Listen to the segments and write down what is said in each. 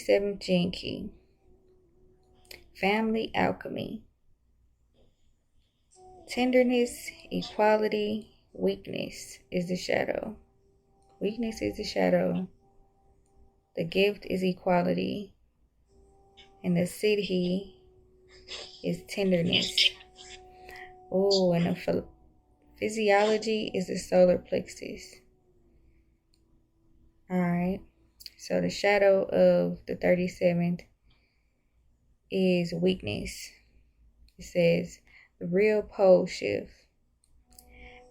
37th gene key. Family alchemy. Tenderness, equality, weakness is the shadow. Weakness is the shadow. The gift is equality. And the siddhi is tenderness. Oh, and the physiology is the solar plexus. Alright. So the shadow of the 37th is weakness. It says the real pole shift.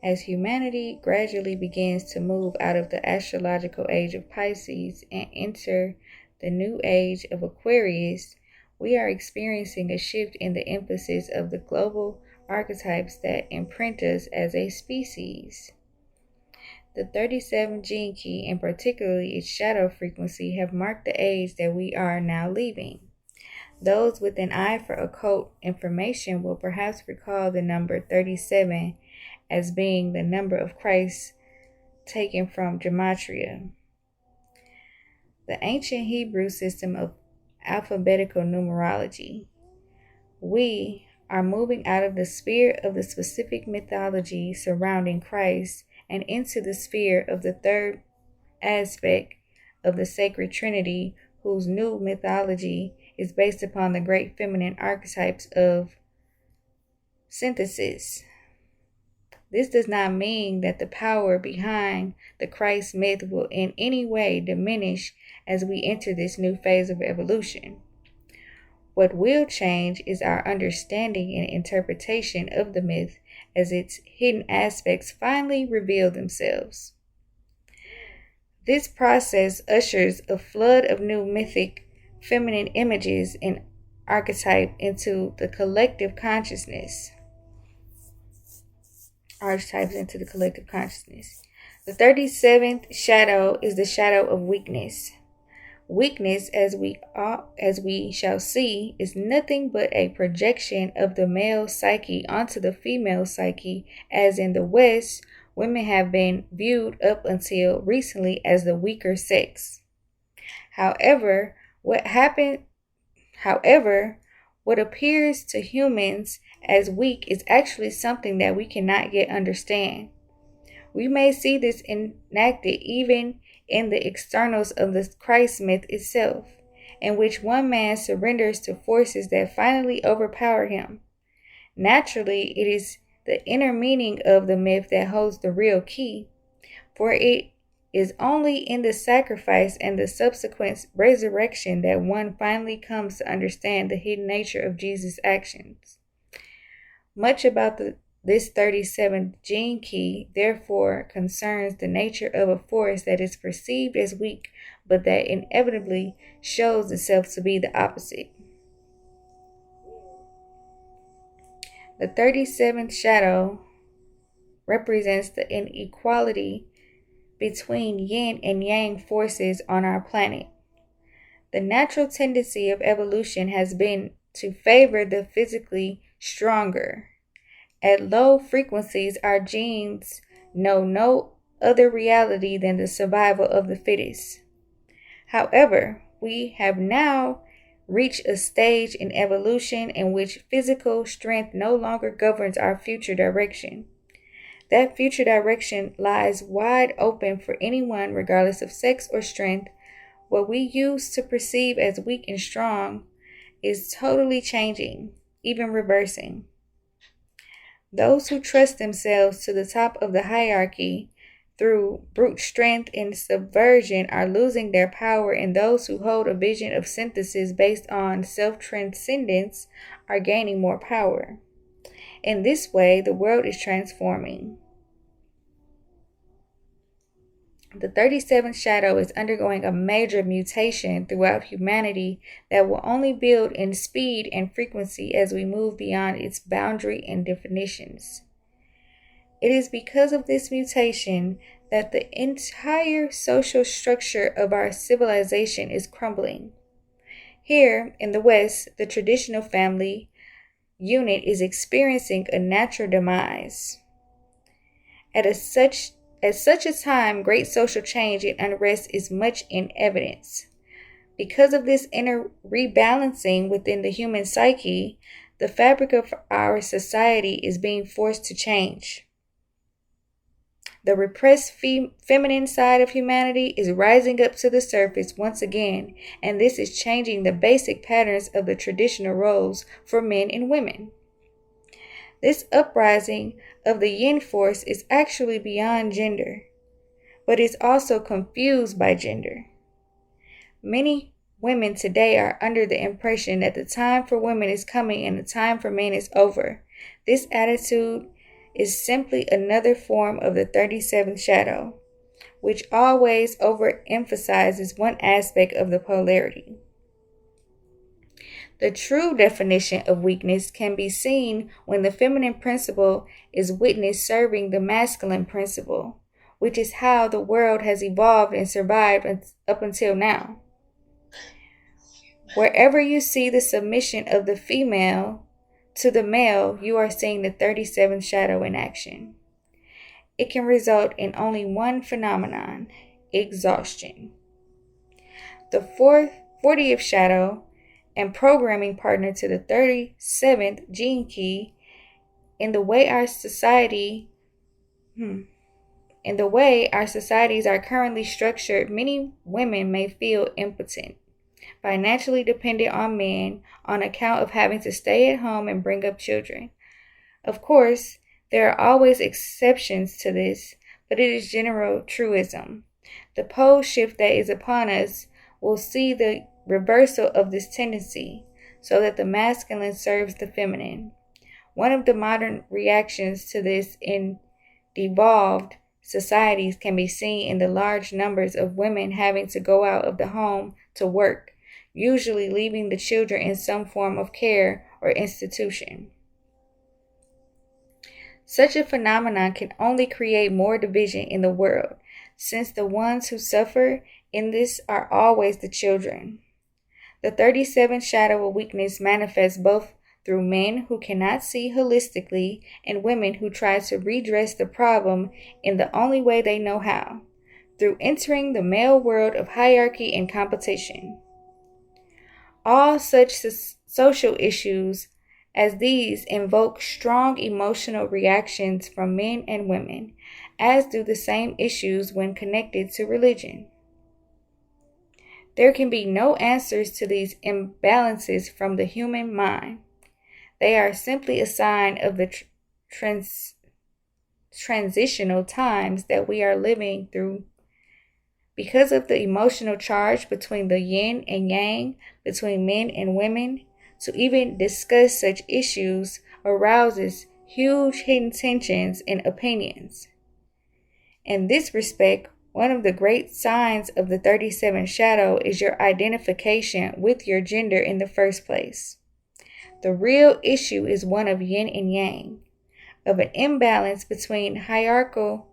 As humanity gradually begins to move out of the astrological age of Pisces and enter the new age of Aquarius, we are experiencing a shift in the emphasis of the global archetypes that imprint us as a species. The 37 gene key, and particularly its shadow frequency, have marked the age that we are now leaving. Those with an eye for occult information will perhaps recall the number 37 as being the number of Christ taken from gematria. The ancient Hebrew system of alphabetical numerology. We are moving out of the sphere of the specific mythology surrounding Christ and into the sphere of the third aspect of the sacred Trinity, whose new mythology is based upon the great feminine archetypes of synthesis. This does not mean that the power behind the Christ myth will in any way diminish as we enter this new phase of evolution. What will change is our understanding and interpretation of the myth as its hidden aspects finally reveal themselves. This process ushers a flood of new mythic feminine images and archetype into the collective consciousness. Archetypes into the collective consciousness. The 37th shadow is the shadow of weakness. Weakness, as we shall see, is nothing but a projection of the male psyche onto the female psyche, as in the West, women have been viewed up until recently as the weaker sex. However, what appears to humans as weak is actually something that we cannot yet understand. We may see this enacted even in the externals of the Christ myth itself, in which one man surrenders to forces that finally overpower him. Naturally, it is the inner meaning of the myth that holds the real key, for it is only in the sacrifice and the subsequent resurrection that one finally comes to understand the hidden nature of Jesus' actions. Much about this 37th gene key, therefore, concerns the nature of a force that is perceived as weak, but that inevitably shows itself to be the opposite. The 37th shadow represents the inequality between yin and yang forces on our planet. The natural tendency of evolution has been to favor the physically stronger. At low frequencies, our genes know no other reality than the survival of the fittest. However, we have now reached a stage in evolution in which physical strength no longer governs our future direction. That future direction lies wide open for anyone, regardless of sex or strength. What we used to perceive as weak and strong is totally changing, even reversing. Those who trust themselves to the top of the hierarchy through brute strength and subversion are losing their power, and those who hold a vision of synthesis based on self-transcendence are gaining more power. In this way, the world is transforming. The 37th shadow is undergoing a major mutation throughout humanity that will only build in speed and frequency as we move beyond its boundary and definitions. It is because of this mutation that the entire social structure of our civilization is crumbling. Here in the West, the traditional family unit is experiencing a natural demise. At such a time, great social change and unrest is much in evidence. Because of this inner rebalancing within the human psyche, the fabric of our society is being forced to change. The repressed feminine side of humanity is rising up to the surface once again, and this is changing the basic patterns of the traditional roles for men and women. This uprising of the yin force is actually beyond gender, but is also confused by gender. Many women today are under the impression that the time for women is coming and the time for men is over. This attitude is simply another form of the 37th shadow, which always overemphasizes one aspect of the polarity. The true definition of weakness can be seen when the feminine principle is witnessed serving the masculine principle, which is how the world has evolved and survived up until now. Wherever you see the submission of the female to the male, you are seeing the 37th shadow in action. It can result in only one phenomenon: exhaustion. The 40th shadow and programming partner to the 37th gene key, in the way our societies are currently structured, many women may feel impotent, financially dependent on men on account of having to stay at home and bring up children. Of course, there are always exceptions to this, but it is general truism. The pole shift that is upon us will see the reversal of this tendency, so that the masculine serves the feminine. One of the modern reactions to this in devolved societies can be seen in the large numbers of women having to go out of the home to work, usually leaving the children in some form of care or institution. Such a phenomenon can only create more division in the world, since the ones who suffer in this are always the children. The 37th shadow of weakness manifests both through men who cannot see holistically and women who try to redress the problem in the only way they know how, through entering the male world of hierarchy and competition. All such social issues as these invoke strong emotional reactions from men and women, as do the same issues when connected to religion. There can be no answers to these imbalances from the human mind. They are simply a sign of the transitional times that we are living through. Because of the emotional charge between the yin and yang, between men and women, to even discuss such issues arouses huge hidden tensions and opinions. In this respect, one of the great signs of the 37th shadow is your identification with your gender in the first place. The real issue is one of yin and yang, of an imbalance between archetypical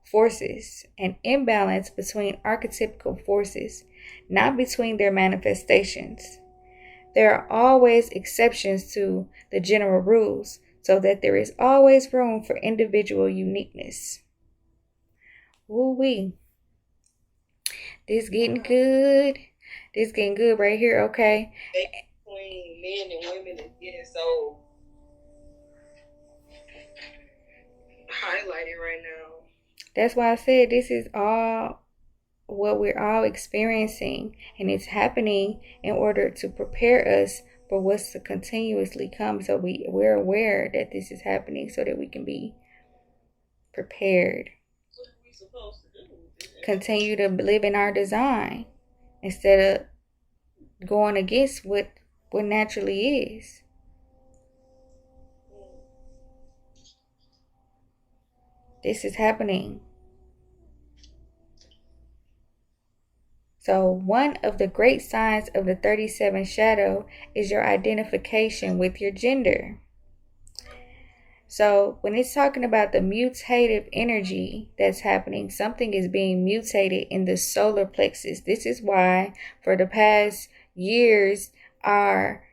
forces, an imbalance between archetypical forces, not between their manifestations. There are always exceptions to the general rules, so that there is always room for individual uniqueness. Woo-wee. This getting good. This getting good right here, okay? Between men and women is getting so highlighted right now. That's why I said this is all what we're all experiencing, and it's happening in order to prepare us for what's to continuously come. So we're aware that this is happening so that we can be prepared. What are we supposed to do? Continue to live in our design instead of going against what naturally is. This is happening. So one of the great signs of the 37th shadow is your identification with your gender. So when it's talking about the mutative energy that's happening, something is being mutated in the solar plexus. This is why for the past years, our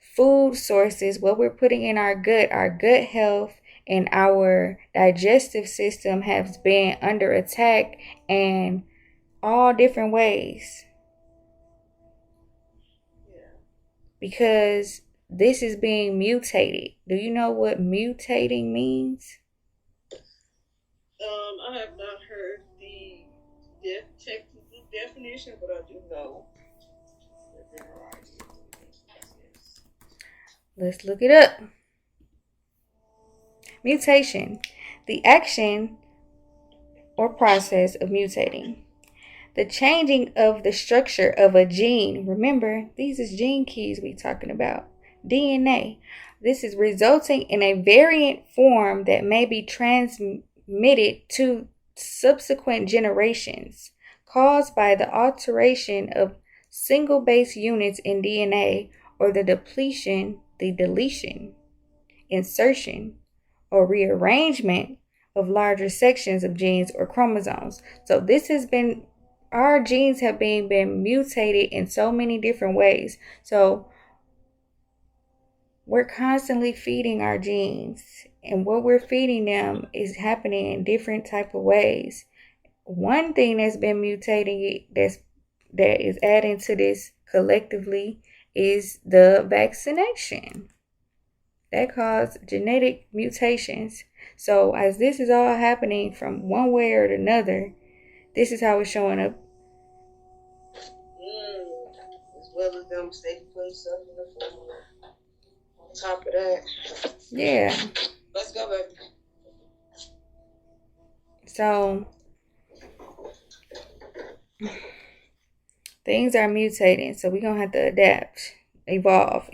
food sources, what we're putting in our gut health, and our digestive system has been under attack and all different ways. Yeah. Because this is being mutated. Do you know what mutating means? I have not heard the technical definition, but I do know that there are ideas. Let's look it up. Mutation, the action or process of mutating. The changing of the structure of a gene. Remember, these is gene keys we talking about. DNA. This is resulting in a variant form that may be transmitted to subsequent generations, caused by the alteration of single base units in DNA or the deletion, insertion, or rearrangement of larger sections of genes or chromosomes. So this has been, our genes have been mutated in so many different ways. So we're constantly feeding our genes, and what we're feeding them is happening in different type of ways. One thing that's been mutating that is adding to this collectively is the vaccination. That causes genetic mutations. So as this is all happening from one way or another, this is how it's showing up. As well as them steady putting stuff in the food. On top of that. Yeah. Let's go, baby. So things are mutating. So we're going to have to adapt, evolve.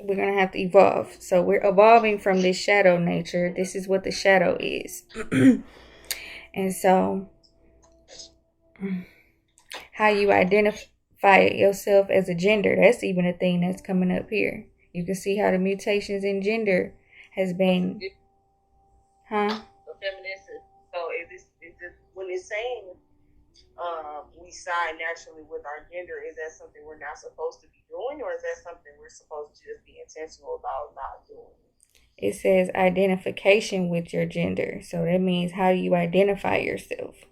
We're going to have to evolve. So we're evolving from this shadow nature. This is what the shadow is. And so how you identify yourself as a gender, that's even a thing that's coming up here. You can see how the mutations in gender has been. Feminism. So is this when it's saying we side naturally with our gender, is that something we're not supposed to be doing, or is that something we're supposed to just be intentional about not doing? It says identification with your gender. So that means how you identify yourself.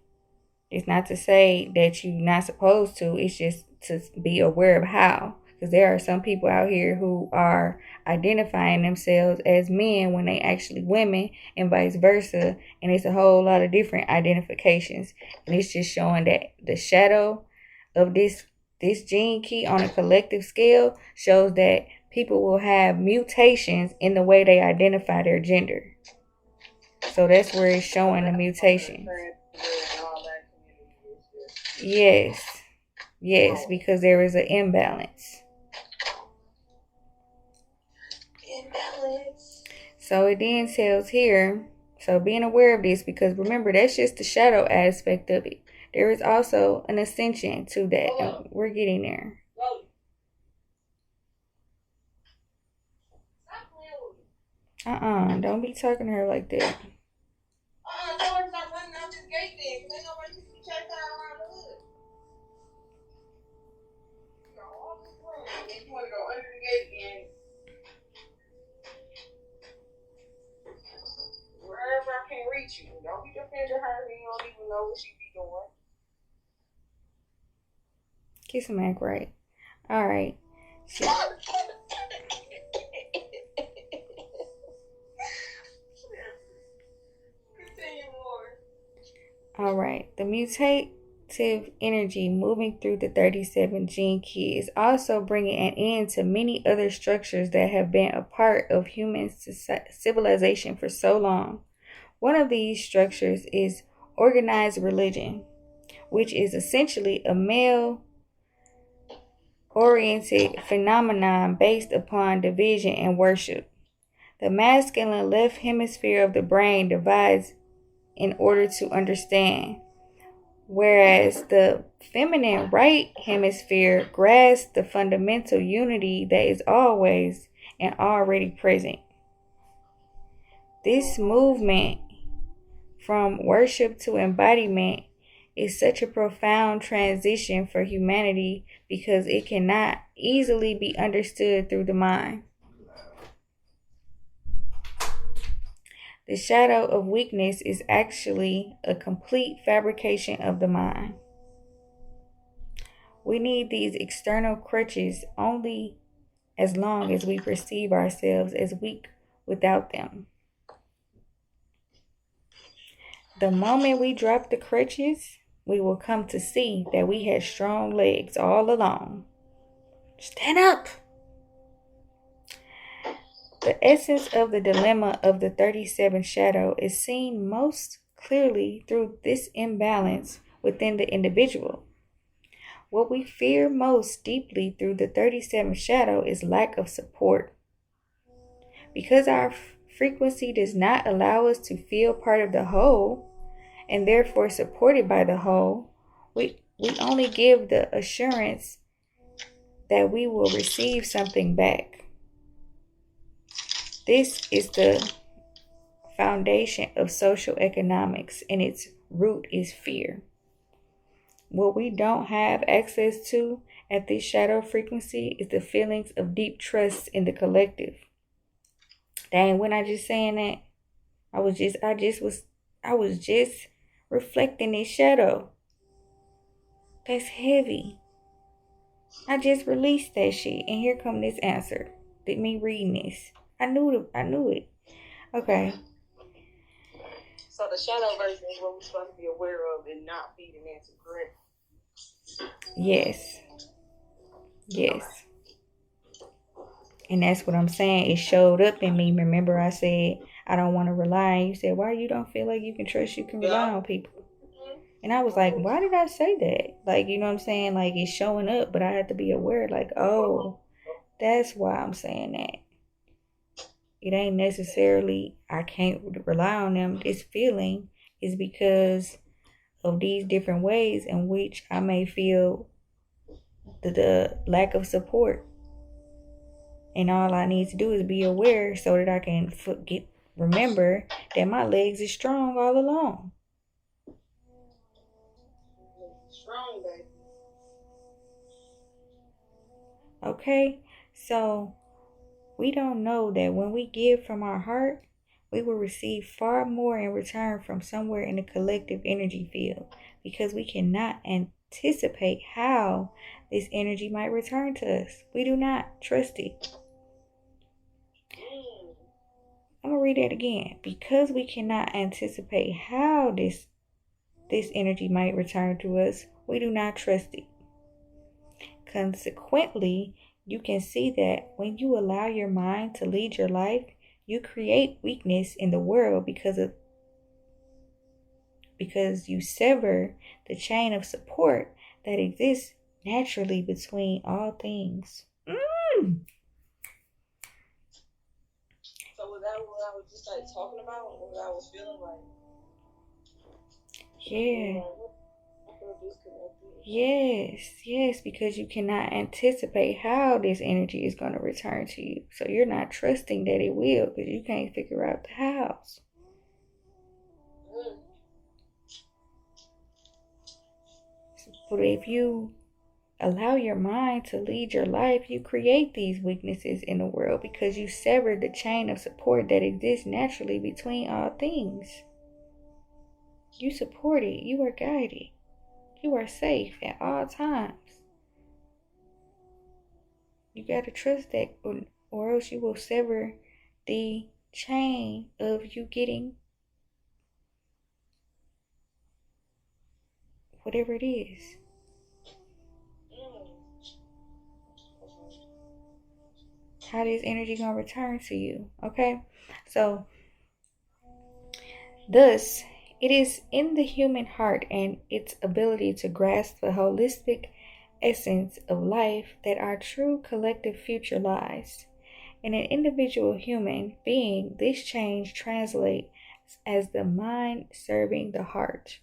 It's not to say that you're not supposed to. It's just to be aware of how. Because there are some people out here who are identifying themselves as men when they actually women, and vice versa. And it's a whole lot of different identifications. And it's just showing that the shadow of this gene key on a collective scale shows that people will have mutations in the way they identify their gender. So that's where it's showing the mutations. Yes, because there is an imbalance. So it then tells here, so being aware of this, because remember, that's just the shadow aspect of it. There is also an ascension to that, and we're getting there. Don't be talking to her like that. Wherever I can reach you, don't be defending her. You don't even know what she be doing. Kiss him act right. All right. All right. The mutative energy moving through the 37 gene key is also bringing an end to many other structures that have been a part of human civilization for so long. One of these structures is organized religion, which is essentially a male-oriented phenomenon based upon division and worship. The masculine left hemisphere of the brain divides in order to understand, whereas the feminine right hemisphere grasps the fundamental unity that is always and already present. This movement from worship to embodiment is such a profound transition for humanity because it cannot easily be understood through the mind. The shadow of weakness is actually a complete fabrication of the mind. We need these external crutches only as long as we perceive ourselves as weak without them. The moment we drop the crutches, we will come to see that we had strong legs all along. Stand up! The essence of the dilemma of the 37th shadow is seen most clearly through this imbalance within the individual. What we fear most deeply through the 37th shadow is lack of support. Because our frequency does not allow us to feel part of the whole, and therefore supported by the whole, we only give the assurance that we will receive something back. This is the foundation of social economics, and its root is fear. What we don't have access to at this shadow frequency is the feelings of deep trust in the collective. Dang, when I just saying that, I was just reflecting this shadow. That's heavy. I just released that shit, and here come this answer. Did me reading this. I knew it. Okay. So the shadow version is what we're supposed to be aware of and not feeding into, correct? Yes. And that's what I'm saying. It showed up in me. Remember I said, I don't want to rely on you. Said, why you don't feel like you can trust, you can rely on people? And I was like, why did I say that? Like, you know what I'm saying? Like, it's showing up, but I have to be aware, like, oh, that's why I'm saying that. It ain't necessarily, I can't rely on them. This feeling is because of these different ways in which I may feel the lack of support. And all I need to do is be aware so that I can remember that my legs is strong all along. Strong, baby. Okay, so we don't know that when we give from our heart, we will receive far more in return from somewhere in the collective energy field, because we cannot anticipate how this energy might return to us. We do not trust it. I'm going to read that again. Because we cannot anticipate how this energy might return to us, we do not trust it. Consequently, you can see that when you allow your mind to lead your life, you create weakness in the world because you sever the chain of support that exists naturally between all things. So was that what I was just like talking about? What I was feeling like? Yeah. Yes, because you cannot anticipate how this energy is going to return to you. So you're not trusting that it will, because you can't figure out the hows. But if you allow your mind to lead your life, you create these weaknesses in the world because you sever the chain of support that exists naturally between all things. You support it. You are guided. You are safe at all times. You got to trust that, or else you will sever the chain of you getting whatever it is. How this energy gonna return to you? Okay, so thus it is in the human heart and its ability to grasp the holistic essence of life that our true collective future lies. In an individual human being, this change translates as the mind serving the heart.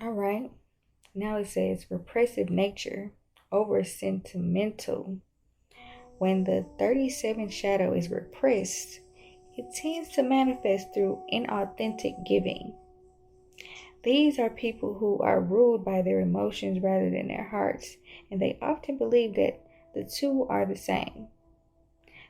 All right. Now it says repressive nature over sentimental. When the 37th shadow is repressed, it tends to manifest through inauthentic giving. These are people who are ruled by their emotions rather than their hearts, and they often believe that the two are the same.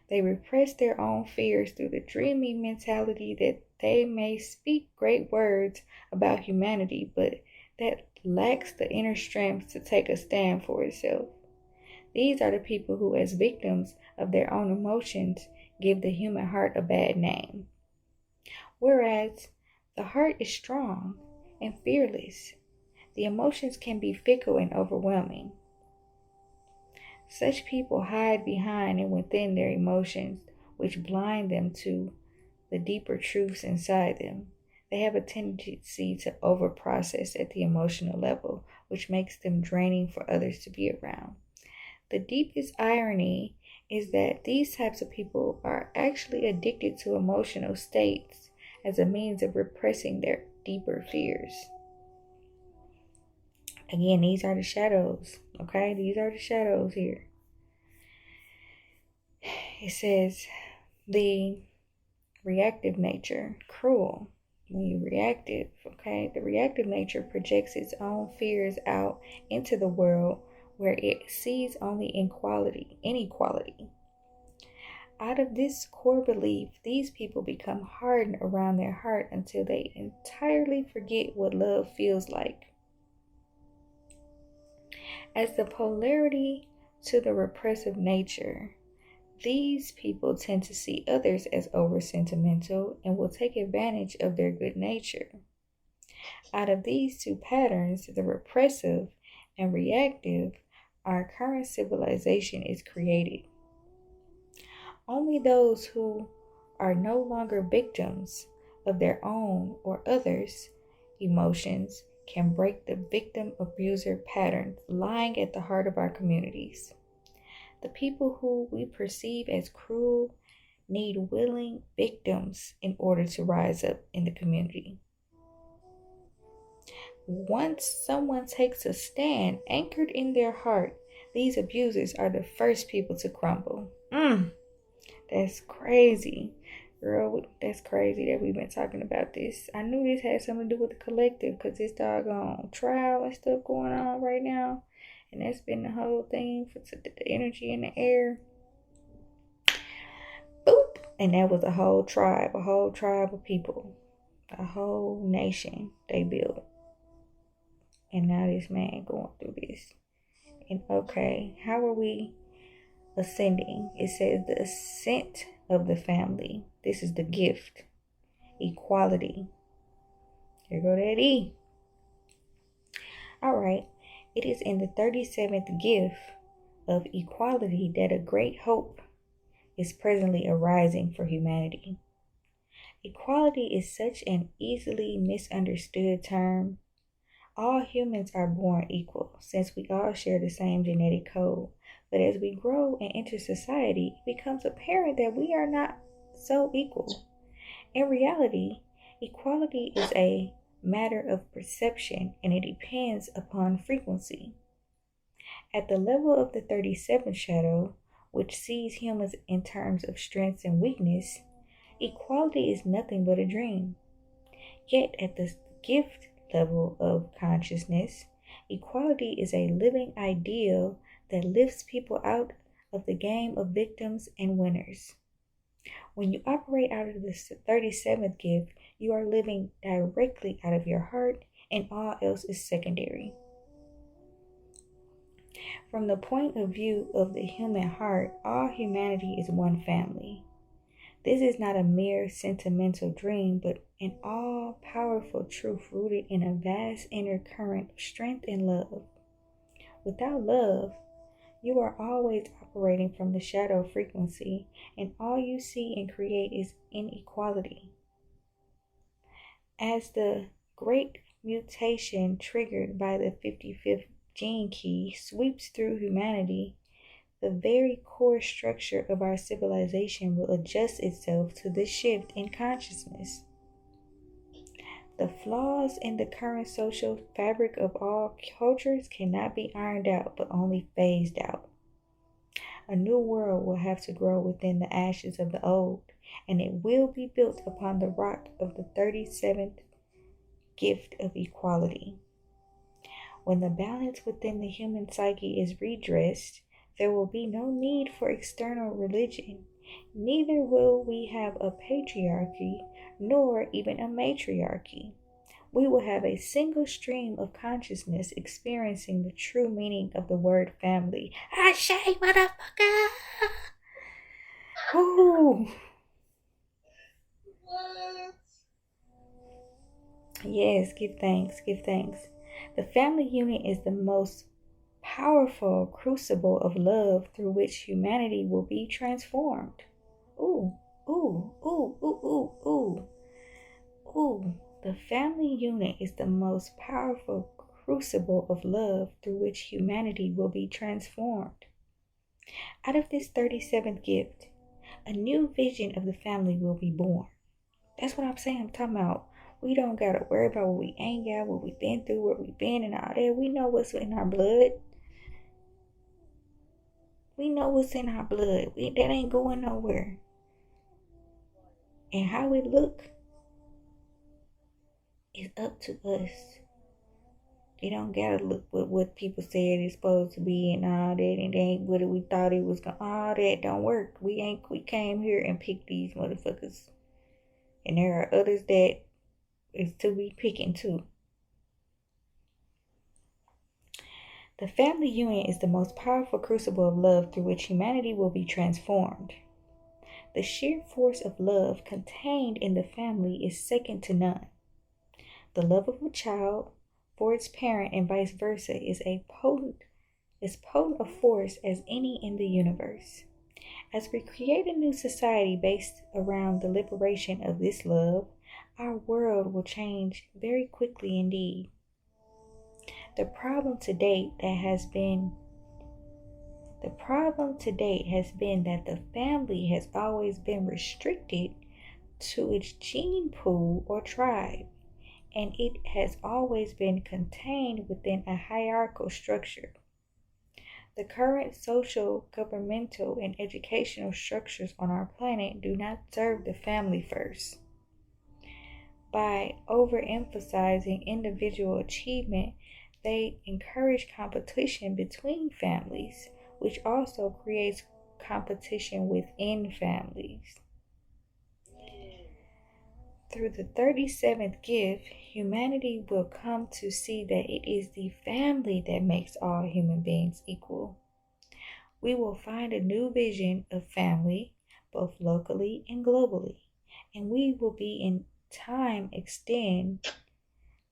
They repress their own fears through the dreamy mentality that They may speak great words about humanity, but that lacks the inner strength to take a stand for itself. These are the people who, as victims of their own emotions, give the human heart a bad name. Whereas the heart is strong and fearless, the emotions can be fickle and overwhelming. Such people hide behind and within their emotions, which blind them to the deeper truths inside them. They have a tendency to overprocess at the emotional level, which makes them draining for others to be around. The deepest irony is that these types of people are actually addicted to emotional states as a means of repressing their deeper fears. Again, these are the shadows, okay? These are the shadows here. It says the reactive nature, cruel. When you're reactive, okay? The reactive nature projects its own fears out into the world where it sees only inequality. Out of this core belief, these people become hardened around their heart until they entirely forget what love feels like. As the polarity to the repressive nature, these people tend to see others as over sentimental and will take advantage of their good nature. Out of these two patterns, the repressive and reactive, our current civilization is created. Only those who are no longer victims of their own or others' emotions can break the victim-abuser pattern lying at the heart of our communities. The people who we perceive as cruel need willing victims in order to rise up in the community. Once someone takes a stand anchored in their heart, these abusers are the first people to crumble. That's crazy. Girl, that's crazy that we've been talking about this. I knew this had something to do with the collective because this doggone trial and stuff going on right now. And that's been the whole thing for the energy in the air. Boop. And that was a whole tribe of people. A whole nation they built. And now this man going through this. And okay, how are we ascending? It says the ascent of the family. This is the gift. Equality. Here go that E. Alright. It is in the 37th gift of equality that a great hope is presently arising for humanity. Equality is such an easily misunderstood term. All humans are born equal, since we all share the same genetic code. But as we grow and enter society, it becomes apparent that we are not so equal. In reality, equality is a matter of perception, and it depends upon frequency. At the level of the 37th shadow, which sees humans in terms of strengths and weakness, equality is nothing but a dream. Yet at the gift level of consciousness, equality is a living ideal that lifts people out of the game of victims and winners. When you operate out of the 37th gift, you are living directly out of your heart, and all else is secondary. From the point of view of the human heart, all humanity is one family. This is not a mere sentimental dream, but an all-powerful truth rooted in a vast inner current of strength and love. Without love, you are always operating from the shadow frequency, and all you see and create is inequality. As the great mutation triggered by the 55th gene key sweeps through humanity, the very core structure of our civilization will adjust itself to this shift in consciousness. The flaws in the current social fabric of all cultures cannot be ironed out, but only phased out. A new world will have to grow within the ashes of the old, and it will be built upon the rock of the 37th gift of equality. When the balance within the human psyche is redressed, there will be no need for external religion. Neither will we have a patriarchy, nor even a matriarchy. We will have a single stream of consciousness experiencing the true meaning of the word family. I say, motherfucker! Ooh. What? Yes, give thanks, give thanks. The family unit is the most powerful crucible of love through which humanity will be transformed. Ooh, ooh, ooh, ooh, ooh, ooh, ooh. The family unit is the most powerful crucible of love through which humanity will be transformed. Out of this 37th gift, a new vision of the family will be born. That's what I'm saying. I'm talking about we don't got to worry about what we ain't got, what we've been through, where we've been, and all that. We know what's in our blood. We know what's in our blood. That ain't going nowhere. And how we look is up to us. You don't gotta look with what people said it's supposed to be and all that, and it ain't what we thought it was gonna. All that don't work. We came here and picked these motherfuckers, and there are others that is to be picking too. The family union is the most powerful crucible of love through which humanity will be transformed. The sheer force of love contained in the family is second to none. The love of a child for its parent and vice versa is potent a force as any in the universe. As we create a new society based around the liberation of this love, our world will change very quickly indeed. The problem to date has been that the family has always been restricted to its gene pool or tribe, and it has always been contained within a hierarchical structure. The current social, governmental, and educational structures on our planet do not serve the family first. By overemphasizing individual achievement, they encourage competition between families, which also creates competition within families. Through the 37th gift, humanity will come to see that it is the family that makes all human beings equal. We will find a new vision of family, both locally and globally, and we will be in time extend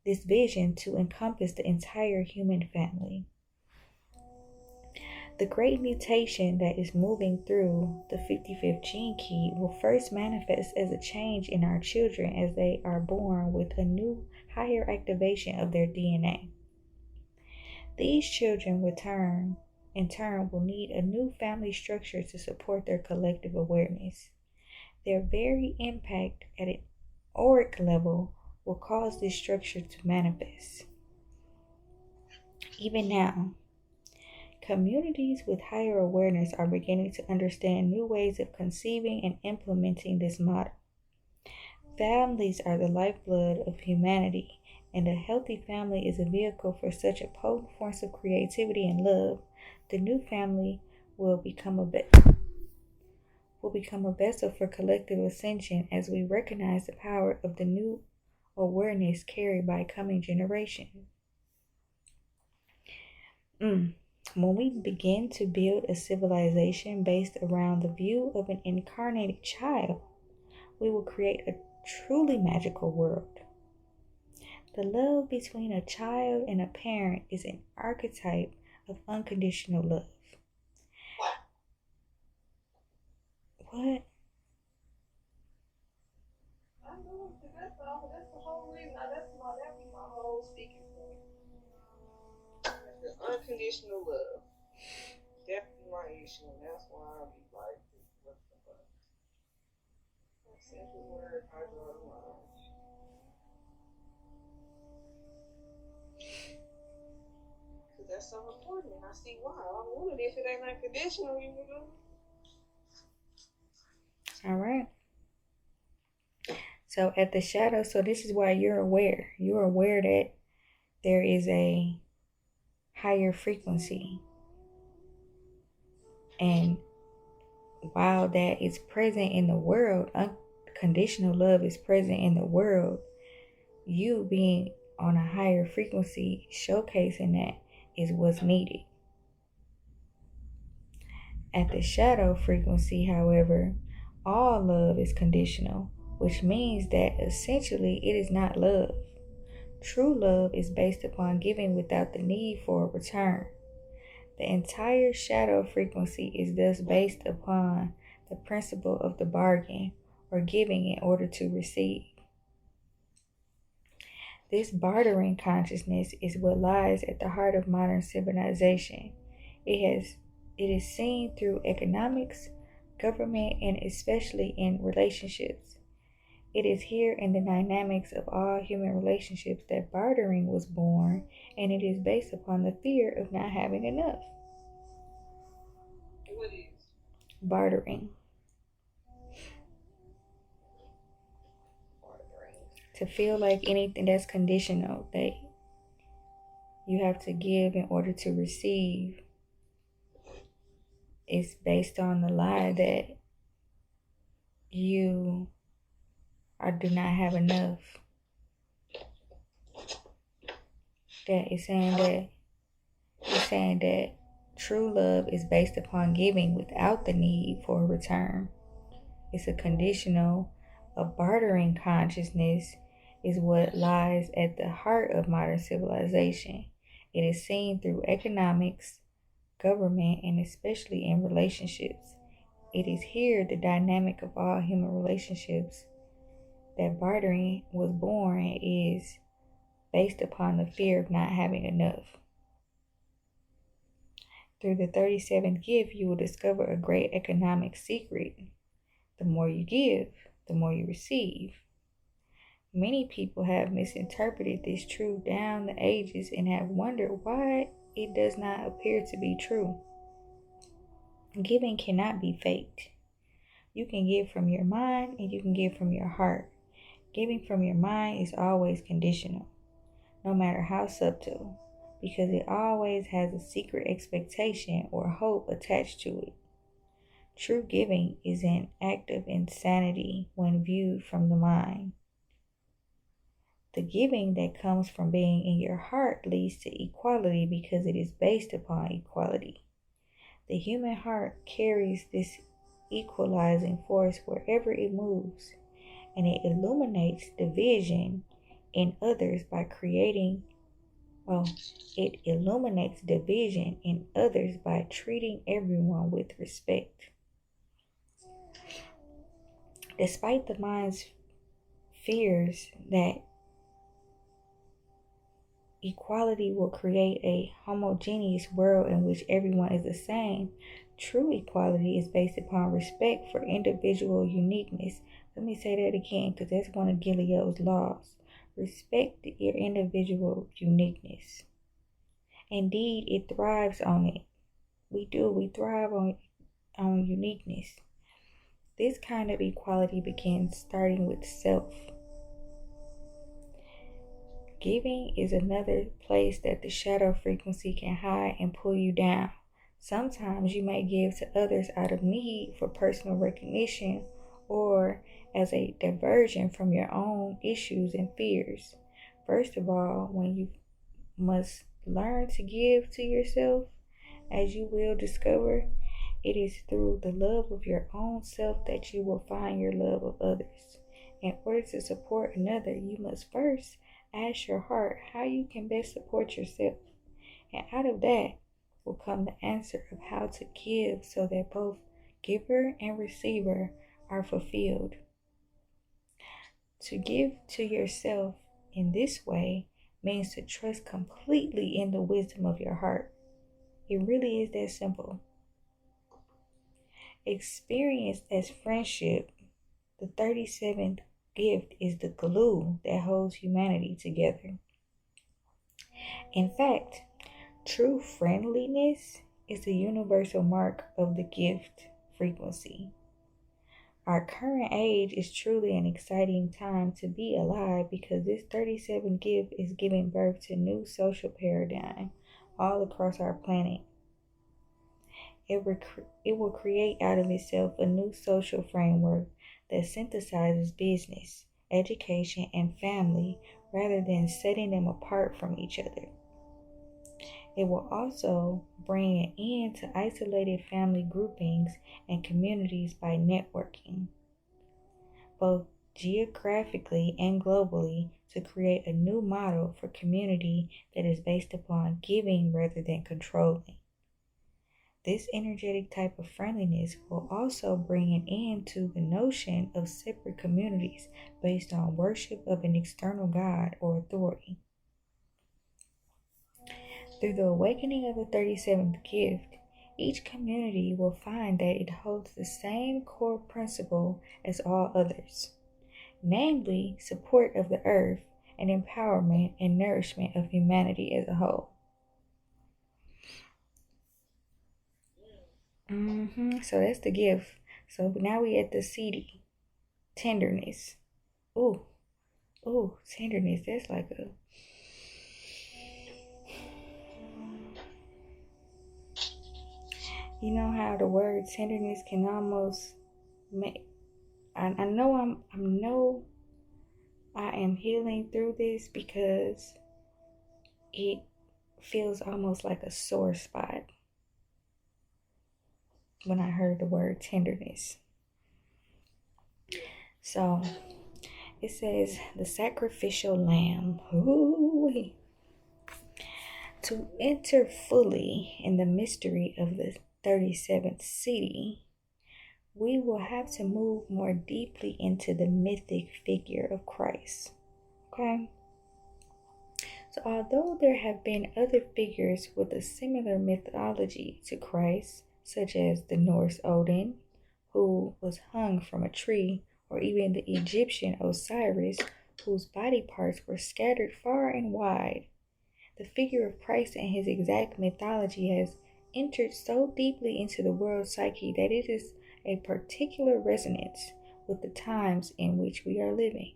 this vision to encompass the entire human family. The great mutation that is moving through the 55th gene key will first manifest as a change in our children as they are born with a new higher activation of their DNA. These children in turn will need a new family structure to support their collective awareness. Their very impact at an auric level will cause this structure to manifest. Even now, communities with higher awareness are beginning to understand new ways of conceiving and implementing this model. Families are the lifeblood of humanity, and a healthy family is a vehicle for such a potent force of creativity and love. The new family will become a vessel for collective ascension as we recognize the power of the new awareness carried by coming generations. When we begin to build a civilization based around the view of an incarnated child, we will create a truly magical world. The love between a child and a parent is an archetype of unconditional love. What? I know, that's the whole reason. That be my whole speaking point. The unconditional love. Definitely my issue, and that's why I be like, what the fuck? That simple word, I draw the line. Because that's so important, and I see why. I want it if it ain't unconditional, you know? All right. So at the shadow, so this is why you're aware. You're aware that there is a higher frequency. And while that is present in the world, conditional love is present in the world, you being on a higher frequency, showcasing that is what's needed. At the shadow frequency, however, all love is conditional, which means that essentially it is not love. True love is based upon giving without the need for a return. The entire shadow frequency is thus based upon the principle of the bargain, or giving in order to receive. This bartering consciousness is what lies at the heart of modern civilization. It is seen through economics, government, and especially in relationships. It is here in the dynamics of all human relationships that bartering was born, and it is based upon the fear of not having enough. What is? Bartering. To feel like anything that's conditional, that you have to give in order to receive, is based on the lie that you do not have enough. That is saying that true love is based upon giving without the need for a return. It's a conditional, a bartering consciousness is what lies at the heart of modern civilization. It is seen through economics, government, and especially in relationships. It is here the dynamic of all human relationships that bartering was born is based upon the fear of not having enough. Through the 37th gift, you will discover a great economic secret. The more you give, the more you receive. Many people have misinterpreted this truth down the ages and have wondered why it does not appear to be true. Giving cannot be faked. You can give from your mind and you can give from your heart. Giving from your mind is always conditional, no matter how subtle, because it always has a secret expectation or hope attached to it. True giving is an act of insanity when viewed from the mind. The giving that comes from being in your heart leads to equality because it is based upon equality. The human heart carries this equalizing force wherever it moves, and it illuminates division in others by treating everyone with respect. Despite the mind's fears that equality will create a homogeneous world in which everyone is the same, true equality is based upon respect for individual uniqueness. Let me say that again because that's one of Gilead's laws. Respect your individual uniqueness. Indeed, it thrives on it. We thrive on uniqueness. This kind of equality begins starting with self. Giving is another place that the shadow frequency can hide and pull you down. Sometimes you may give to others out of need for personal recognition or as a diversion from your own issues and fears. First of all, when you must learn to give to yourself, as you will discover, it is through the love of your own self that you will find your love of others. In order to support another, you must first ask your heart how you can best support yourself. And out of that will come the answer of how to give so that both giver and receiver are fulfilled. To give to yourself in this way means to trust completely in the wisdom of your heart. It really is that simple. Experienced as friendship, the 37th gift is the glue that holds humanity together. In fact, true friendliness is the universal mark of the gift frequency. Our current age is truly an exciting time to be alive because this 37th gift is giving birth to new social paradigm all across our planet. It will create out of itself a new social framework that synthesizes business, education, and family rather than setting them apart from each other. It will also bring an end to isolated family groupings and communities by networking, both geographically and globally, to create a new model for community that is based upon giving rather than controlling. This energetic type of friendliness will also bring an end to the notion of separate communities based on worship of an external God or authority. Through the awakening of the 37th gift, each community will find that it holds the same core principle as all others, namely support of the earth and empowerment and nourishment of humanity as a whole. So that's the gift. So now we at the CD, tenderness. Ooh, tenderness. That's like a you know how the word tenderness can almost make. I know I am healing through this because it feels almost like a sore spot when I heard the word tenderness. So it says the sacrificial lamb. Ooh. To enter fully in the mystery of the 37th city, we will have to move more deeply into the mythic figure of Christ. Okay? So, although there have been other figures with a similar mythology to Christ, such as the Norse Odin, who was hung from a tree, or even the Egyptian Osiris, whose body parts were scattered far and wide, the figure of Christ and his exact mythology has entered so deeply into the world's psyche that it is a particular resonance with the times in which we are living.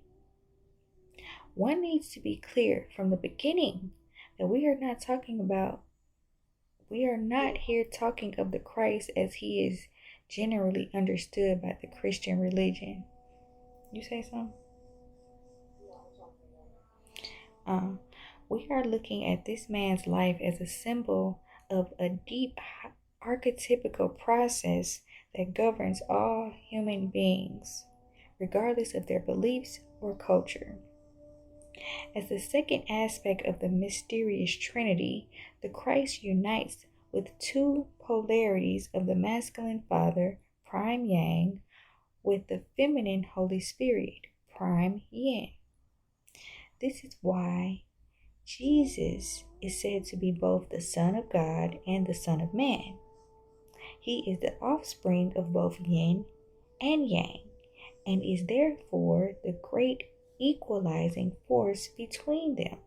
One needs to be clear from the beginning that we are not here talking of the Christ as he is generally understood by the Christian religion. You say something? We are looking at this man's life as a symbol of a deep archetypical process that governs all human beings, regardless of their beliefs or culture. As the second aspect of the mysterious Trinity, the Christ unites with two polarities of the masculine Father, prime Yang, with the feminine Holy Spirit, prime Yin. This is why Jesus is said to be both the Son of God and the Son of Man. He is the offspring of both Yin and Yang, and is therefore the great equalizing force between them.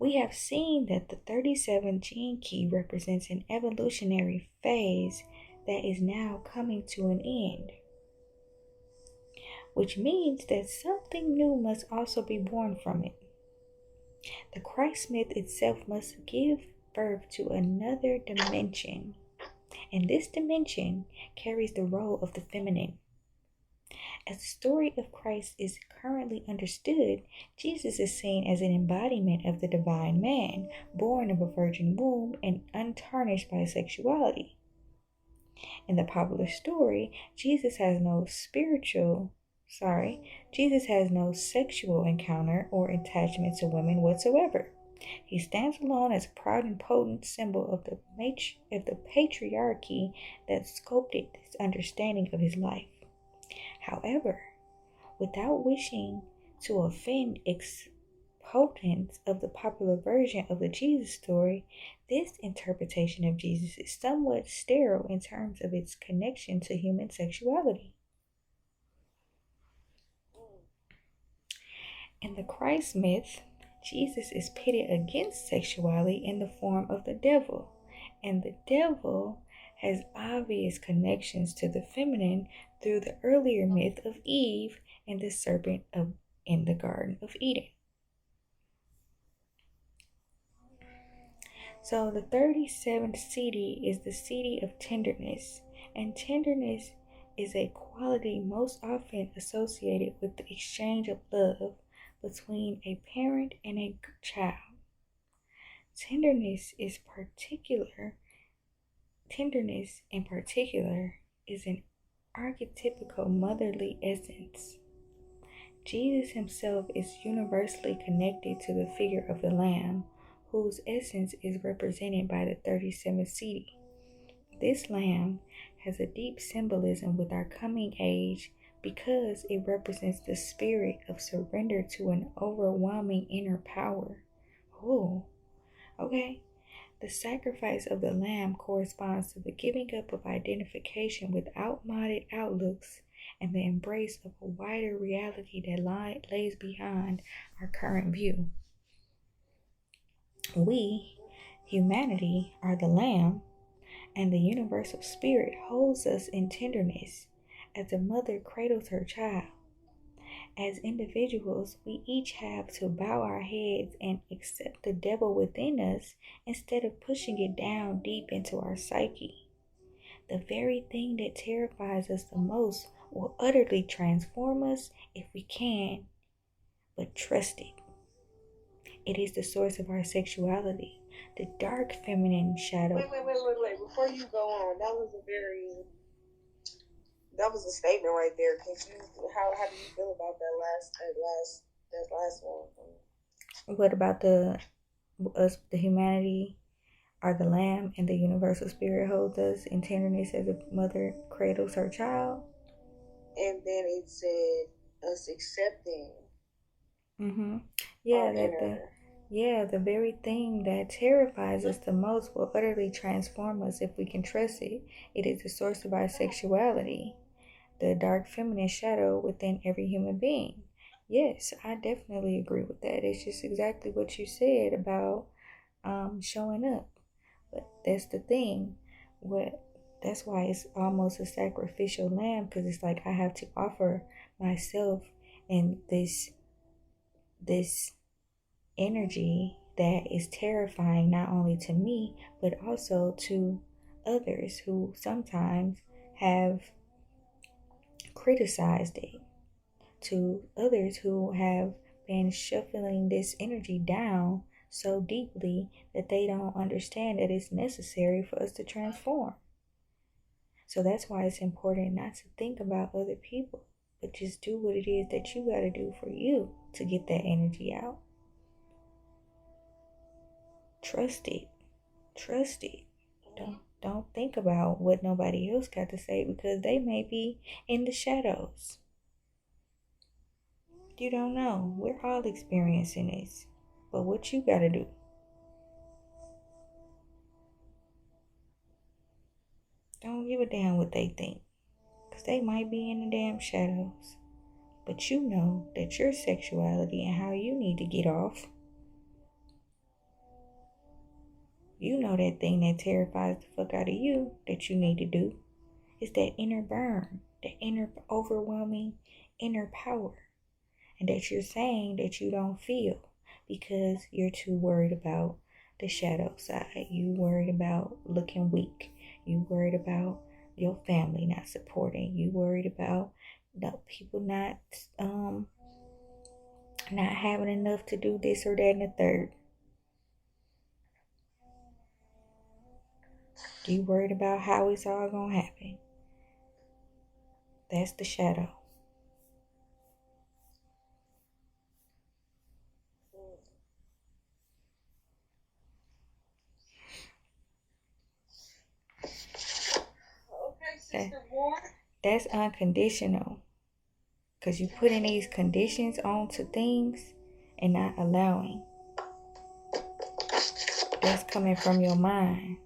We have seen that the 37 gene key represents an evolutionary phase that is now coming to an end, which means that something new must also be born from it. The Christ myth itself must give birth to another dimension, and this dimension carries the role of the feminine. As the story of Christ is currently understood, Jesus is seen as an embodiment of the divine man, born of a virgin womb and untarnished by sexuality. In the popular story, Jesus has no sexual encounter or attachment to women whatsoever. He stands alone as a proud and potent symbol of the patriarchy that sculpted this understanding of his life. However, without wishing to offend exponents of the popular version of the Jesus story, this interpretation of Jesus is somewhat sterile in terms of its connection to human sexuality. In the Christ myth, Jesus is pitted against sexuality in the form of the devil, and the devil has obvious connections to the feminine through the earlier myth of Eve and the serpent in the Garden of Eden. So the 37th city is the city of tenderness, and tenderness is a quality most often associated with the exchange of love between a parent and a child. Tenderness in particular is an archetypical motherly essence. Jesus himself is universally connected to the figure of the Lamb, whose essence is represented by the 37th seed. This lamb has a deep symbolism with our coming age because it represents the spirit of surrender to an overwhelming inner power. Oh, okay. The sacrifice of the lamb corresponds to the giving up of identification with outmoded outlooks and the embrace of a wider reality that lays behind our current view. We, humanity, are the lamb, and the universal spirit holds us in tenderness as a mother cradles her child. As individuals, we each have to bow our heads and accept the devil within us instead of pushing it down deep into our psyche. The very thing that terrifies us the most will utterly transform us if we can, but trust it. It is the source of our sexuality, the dark feminine shadow. Wait. Before you go on, that was a statement right there. How do you feel about that last one? What about the humanity are the lamb and the universal spirit holds us in tenderness as a mother cradles her child? And then it said us accepting. Yeah, the very thing that terrifies us the most will utterly transform us if we can trust it. It is the source of our sexuality, the dark feminine shadow within every human being. Yes, I definitely agree with that. It's just exactly what you said about showing up. But that's the thing. That's why it's almost a sacrificial lamb, because it's like I have to offer myself and this energy that is terrifying not only to me but also to others who sometimes have criticized it, to others who have been shuffling this energy down so deeply that they don't understand that it's necessary for us to transform. So that's why it's important not to think about other people, but just do what it is that you got to do for you to get that energy out. Trust it. Don't think about what nobody else got to say, because they may be in the shadows. You don't know. We're all experiencing this. But what you got to do? Don't give a damn what they think, because they might be in the damn shadows. But you know that your sexuality and how you need to get off. You know that thing that terrifies the fuck out of you that you need to do. It's that inner burn, that inner overwhelming inner power. And that you're saying that you don't feel because you're too worried about the shadow side. You worried about looking weak. You worried about your family not supporting. You worried about people not having enough to do this or that and the third. You worried about how it's all gonna happen. That's the shadow. Okay, Sister Warren. That's unconditional. Because you putting these conditions onto things and not allowing. That's coming from your mind.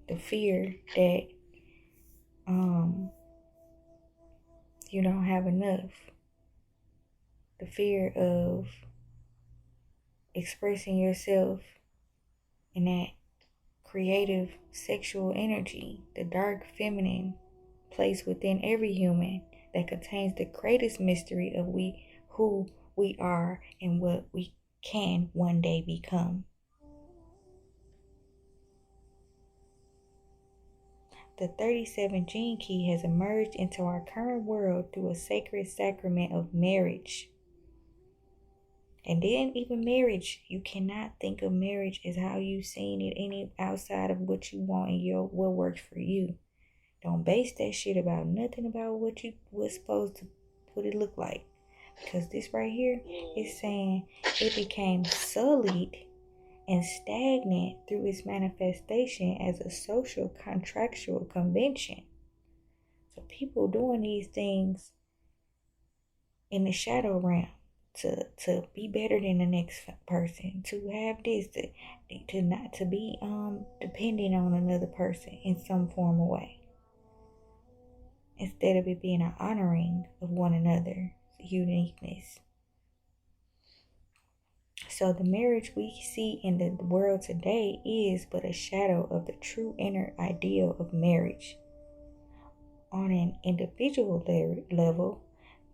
The fear that you don't have enough. The fear of expressing yourself in that creative sexual energy, the dark feminine place within every human that contains the greatest mystery of who we are and what we can one day become. The 37 gene key has emerged into our current world through a sacred sacrament of marriage. And then even marriage, you cannot think of marriage as how you've seen it any outside of what you want and what works for you. Don't base that shit about nothing about what's supposed to what it look like. Because this right here is saying it became sullied and stagnant through its manifestation as a social contractual convention. So people doing these things in the shadow realm to be better than the next person, to have this, to not to be depending on another person in some form of way, instead of it being an honoring of one another's uniqueness. So the marriage we see in the world today is but a shadow of the true inner ideal of marriage. On an individual level,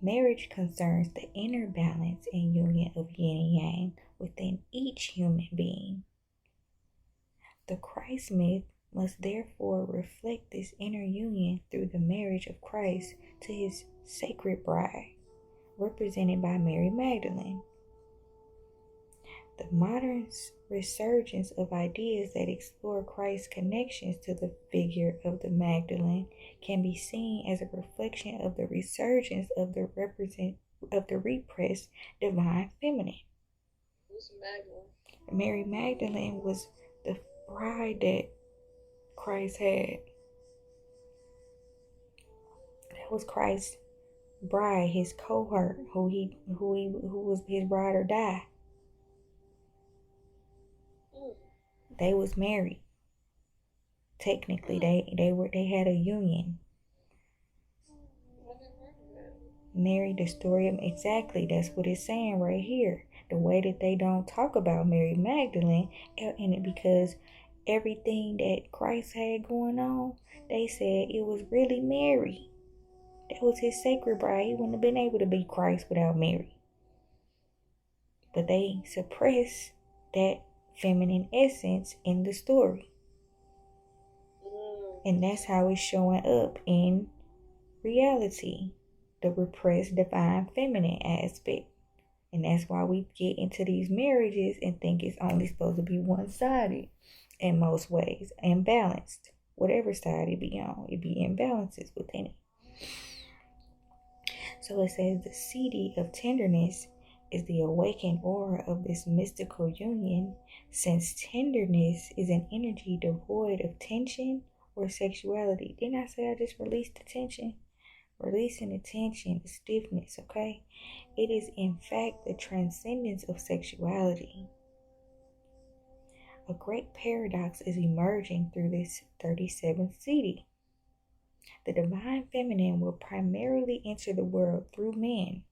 marriage concerns the inner balance and union of yin and yang within each human being. The Christ myth must therefore reflect this inner union through the marriage of Christ to his sacred bride, represented by Mary Magdalene. The modern resurgence of ideas that explore Christ's connections to the figure of the Magdalene can be seen as a reflection of the resurgence of the repressed divine feminine. Who's Magdalene? Mary Magdalene was the bride that Christ had. That was Christ's bride, his cohort, who was his bride or die. They was married. Technically, they had a union. Married, the story of exactly, that's what it's saying right here. The way that they don't talk about Mary Magdalene, and because everything that Christ had going on, they said it was really Mary. That was his sacred bride. He wouldn't have been able to be Christ without Mary. But they suppress that feminine essence in the story. And that's how it's showing up in reality, the repressed divine feminine aspect. And that's why we get into these marriages and think it's only supposed to be one-sided in most ways, and balanced. Whatever side it be on, it be imbalances within it. So it says the city of tenderness is the awakened aura of this mystical union, since tenderness is an energy devoid of tension or sexuality. Didn't I say I just released the tension? Releasing the tension, the stiffness, okay? It is in fact the transcendence of sexuality. A great paradox is emerging through this 37th city. The divine feminine will primarily enter the world through men,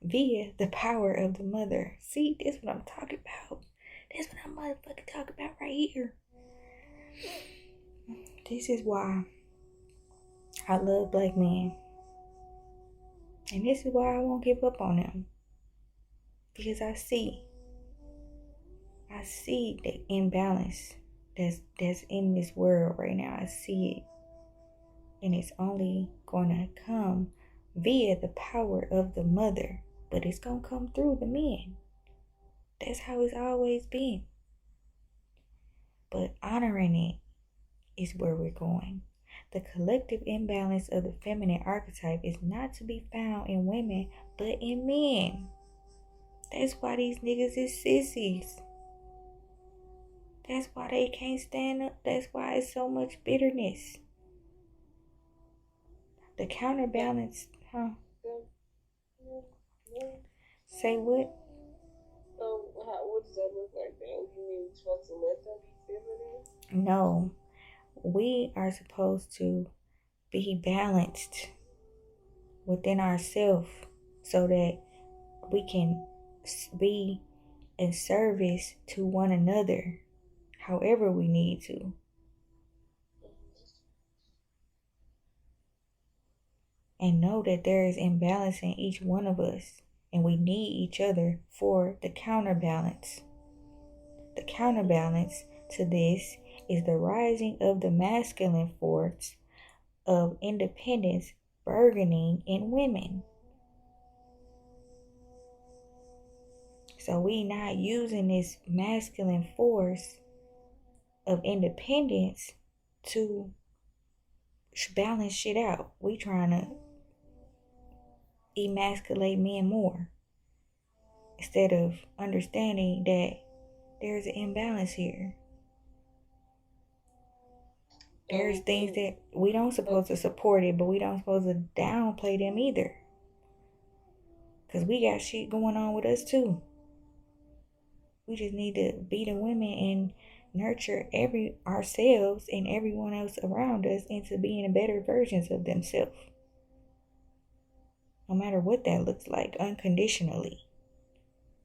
via the power of the mother. See, this is what I'm talking about. This is what I'm motherfucking talking about right here. This is why I love black men. And this is why I won't give up on them. Because I see the imbalance that's in this world right now. I see it. And it's only going to come via the power of the mother. But it's going to come through the men. That's how it's always been. But honoring it is where we're going. The collective imbalance of the feminine archetype is not to be found in women, but in men. That's why these niggas is sissies. That's why they can't stand up. That's why it's so much bitterness. The counterbalance, Say what? What does that look like then? You mean you're supposed to let them be feminine? No. We are supposed to be balanced within ourselves so that we can be in service to one another however we need to. And know that there is imbalance in each one of us, and we need each other for the counterbalance. The counterbalance to this is the rising of the masculine force of independence burgeoning in women. So we not using this masculine force of independence to balance shit out. We trying to emasculate men more instead of understanding that there's an imbalance here. There's things that we don't supposed to support it, but we don't supposed to downplay them either. Because we got shit going on with us too. We just need to be the women and nurture ourselves and everyone else around us into being better versions of themselves. No matter what that looks like, unconditionally.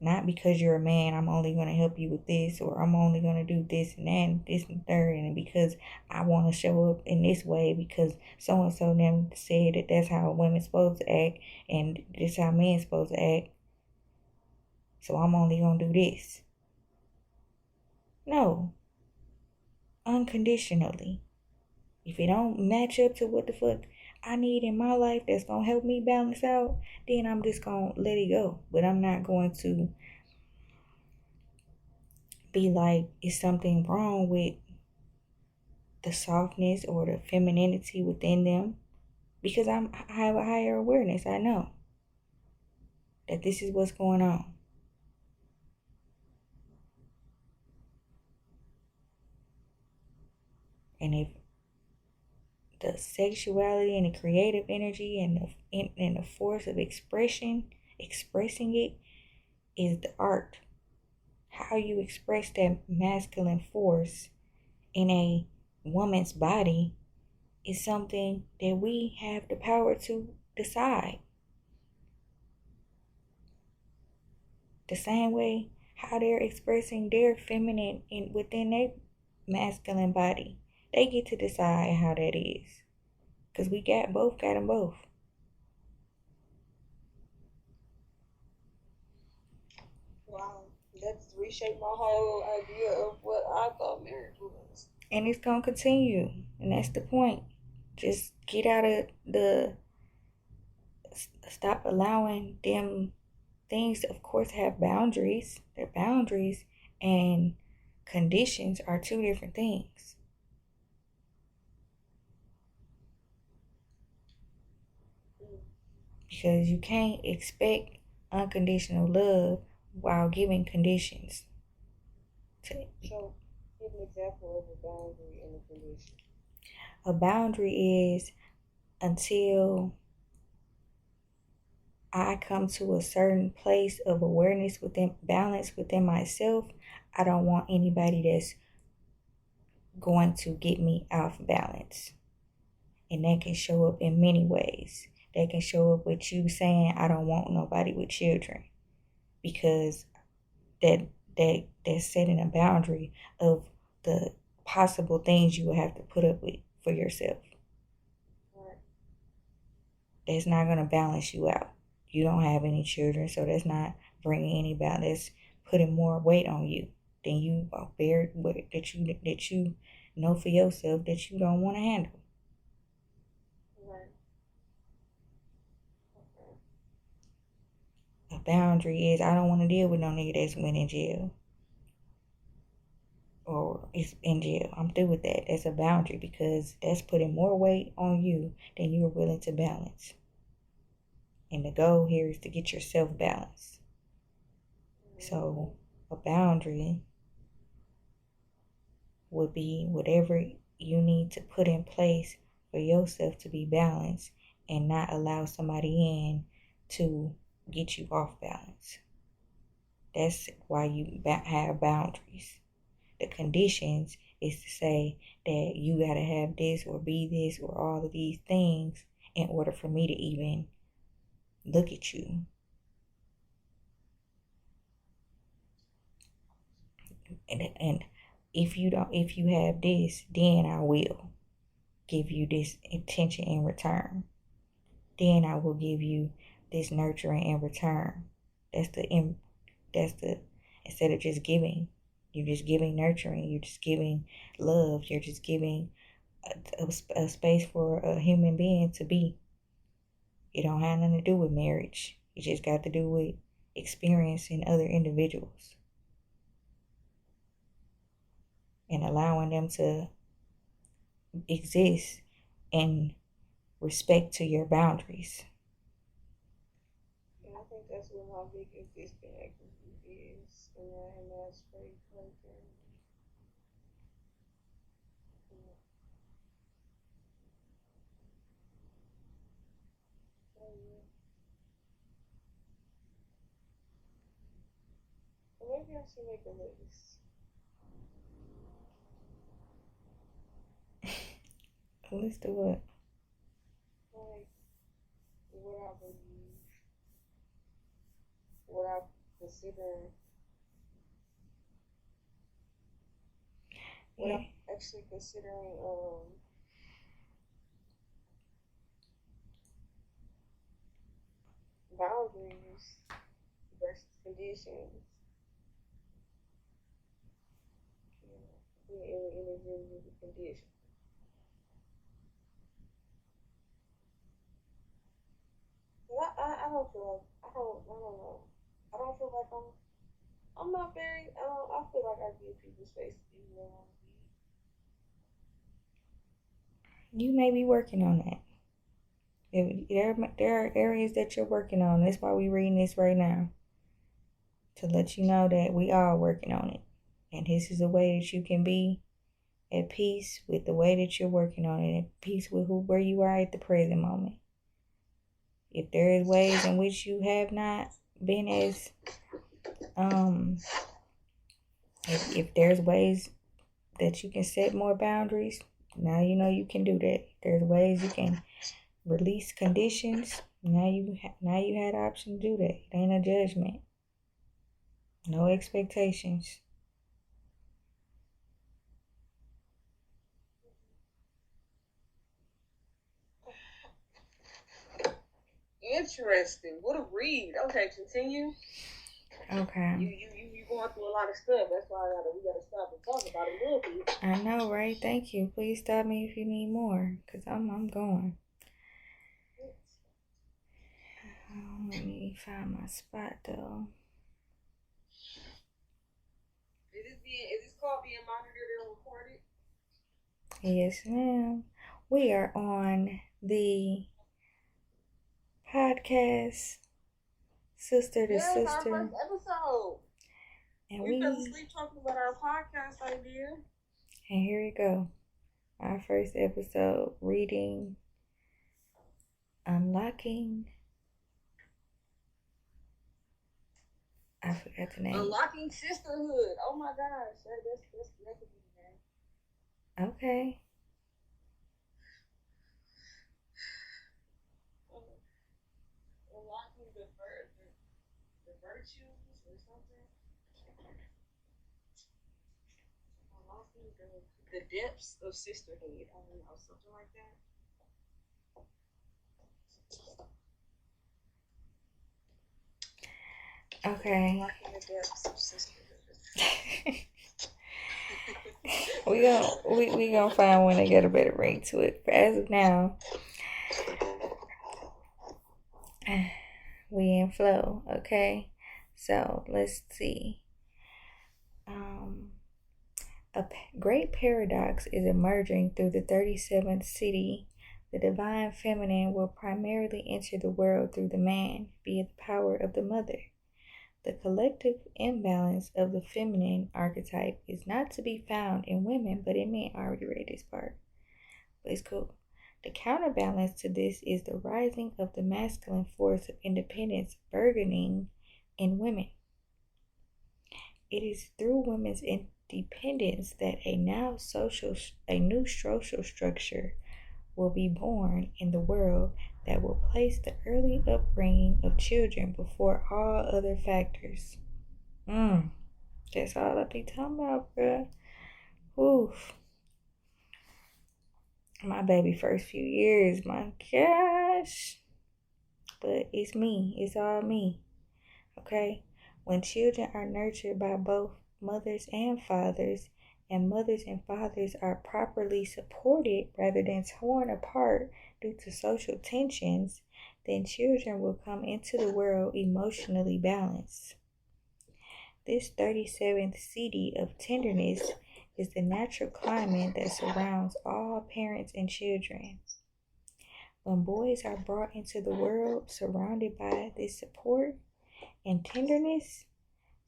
Not because you're a man, I'm only going to help you with this, or I'm only going to do this and that, and this and third, and because I want to show up in this way because so-and-so them said that that's how women's supposed to act, and this how men's supposed to act, so I'm only going to do this. No. Unconditionally. If it don't match up to what the fuck I need in my life that's going to help me balance out, then I'm just going to let it go. But I'm not going to be like, is something wrong with the softness or the femininity within them? Because I have a higher awareness. I know that this is what's going on. And if the sexuality and the creative energy and the force of expressing it is the art. How you express that masculine force in a woman's body is something that we have the power to decide. The same way how they're expressing their feminine within their masculine body. They get to decide how that is. Because we got them both. Wow. That's reshaped my whole idea of what I thought marriage was. And it's going to continue. And that's the point. Just get out of stop allowing them things, of course, have boundaries. Their boundaries and conditions are two different things. Because you can't expect unconditional love while giving conditions. So, give an example of a boundary and a condition. A boundary is until I come to a certain place of awareness balance within myself, I don't want anybody that's going to get me off balance. And that can show up in many ways. That can show up with you saying, I don't want nobody with children. Because that's setting a boundary of the possible things you will have to put up with for yourself. Right. That's not going to balance you out. You don't have any children, so that's not bringing any balance. That's putting more weight on you than you bear that you know for yourself that you don't want to handle. Right. Okay. A boundary is I don't want to deal with no nigga that's went in jail or is in jail. I'm through with that. That's a boundary because that's putting more weight on you than you are willing to balance. And the goal here is to get yourself balanced. So a boundary would be whatever you need to put in place for yourself to be balanced and not allow somebody in to get you off balance. That's why you have boundaries. The conditions is to say that you got to have this or be this or all of these things in order for me to even look at you. And if you have this, then I will give you this attention in return. Then I will give you this nurturing in return. That's the instead of just giving, You're just giving nurturing. You're just giving love. You're just giving a space for a human being to be. It don't have nothing to do with marriage. It just got to do with experiencing other individuals and allowing them to exist in respect to your boundaries. And I think that's what my biggest disconnect is, and that's very clear. Maybe I should make a list. A list of what? Like, what I believe, what I consider, what I'm actually considering, boundaries versus conditions. In a given condition. I don't feel like I don't know. I don't feel like I'm not very I feel like I give people space to be who they want to You may be working on that. There are areas that you're working on. That's why we're reading this right now. To let you know that we are working on it. And this is a way that you can be at peace with the way that you're working on it, at peace with where you are at the present moment. If there is ways in which you have not been as if there's ways that you can set more boundaries, now you know you can do that. There's ways you can release conditions. Now you had the option to do that. It ain't a judgment. No expectations. Interesting. What a read. Okay, continue. Okay. You going through a lot of stuff. That's why we gotta stop and talk about it a little bit. I know, right? Thank you. Please stop me if you need more, cause I'm going. Let me find my spot though. Is this called being monitored and recorded? Yes, ma'am. We are on the podcast Sister to Sister. Our first episode. And we fell asleep talking about our podcast idea. And here we go. Our first episode, reading Unlocking. I forgot the name. Unlocking Sisterhood. Oh my gosh. That's the name. Okay. Unlocking the virtues or something. Unlocking the depths of sisterhood. I don't know, something like that. Okay. Unlocking the depths of sisterhood. we gonna find one to get a better ring to it. But as of now, we in flow. Okay, so let's see. A great paradox is emerging through the 37th city. The divine feminine will primarily enter the world through the man, via the power of the mother. The collective imbalance of the feminine archetype is not to be found in women, but in men. I already read this part, but it's cool. The counterbalance to this is the rising of the masculine force of independence burgeoning in women. It is through women's independence that a new social structure will be born in the world that will place the early upbringing of children before all other factors. That's all I be talking about, bruh. Oof. My baby first few years, my gosh. But it's me. It's all me. Okay? When children are nurtured by both mothers and fathers, and mothers and fathers are properly supported rather than torn apart due to social tensions, then children will come into the world emotionally balanced. This 37th city of tenderness is the natural climate that surrounds all parents and children. When boys are brought into the world surrounded by this support and tenderness,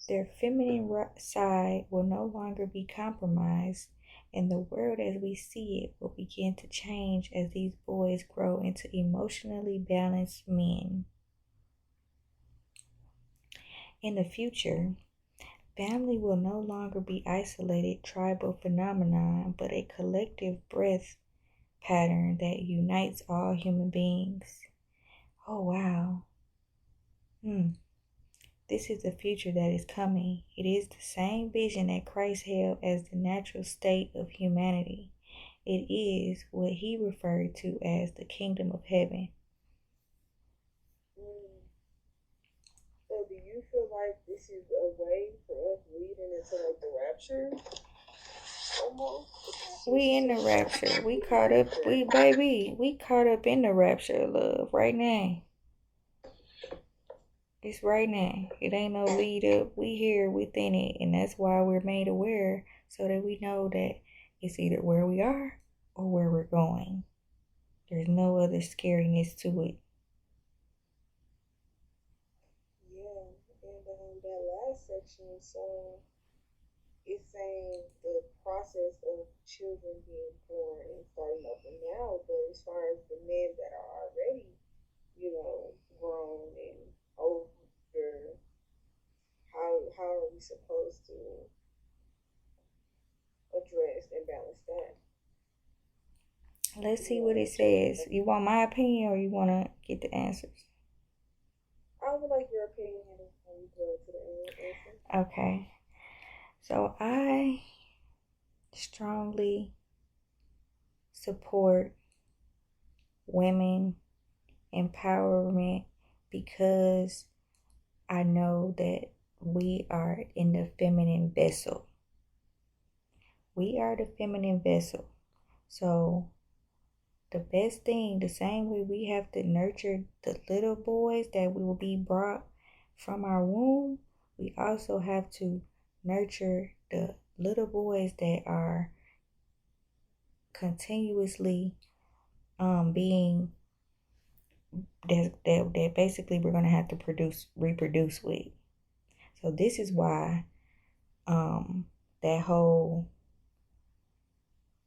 their feminine side will no longer be compromised, and the world as we see it will begin to change as these boys grow into emotionally balanced men. In the future, family will no longer be isolated tribal phenomenon, but a collective breath pattern that unites all human beings. Oh wow. This is the future that is coming. It is the same vision that Christ held as the natural state of humanity. It is what he referred to as the kingdom of heaven. So do you feel like this is a way for us leading into like the rapture? Almost. We in the rapture. We caught up. We caught up in the rapture, love, right now. It's right now. It ain't no lead up. We here within it, and that's why we're made aware so that we know that it's either where we are or where we're going. There's no other scariness to it. Yeah, and that last section, so it's saying the process of children being born and starting up and now, but as far as the men that are already, grown and older, how are we supposed to address and balance that? Let's see what it says. You want my opinion or you want to get the answers? I would like your opinion when we go to the answer. Okay. So I strongly support women empowerment because I know that we are in the feminine vessel. We are the feminine vessel. So the best thing, the same way we have to nurture the little boys that will be brought from our womb, we also have to nurture the little boys that are continuously being that basically we're going to have to reproduce with. So this is why that whole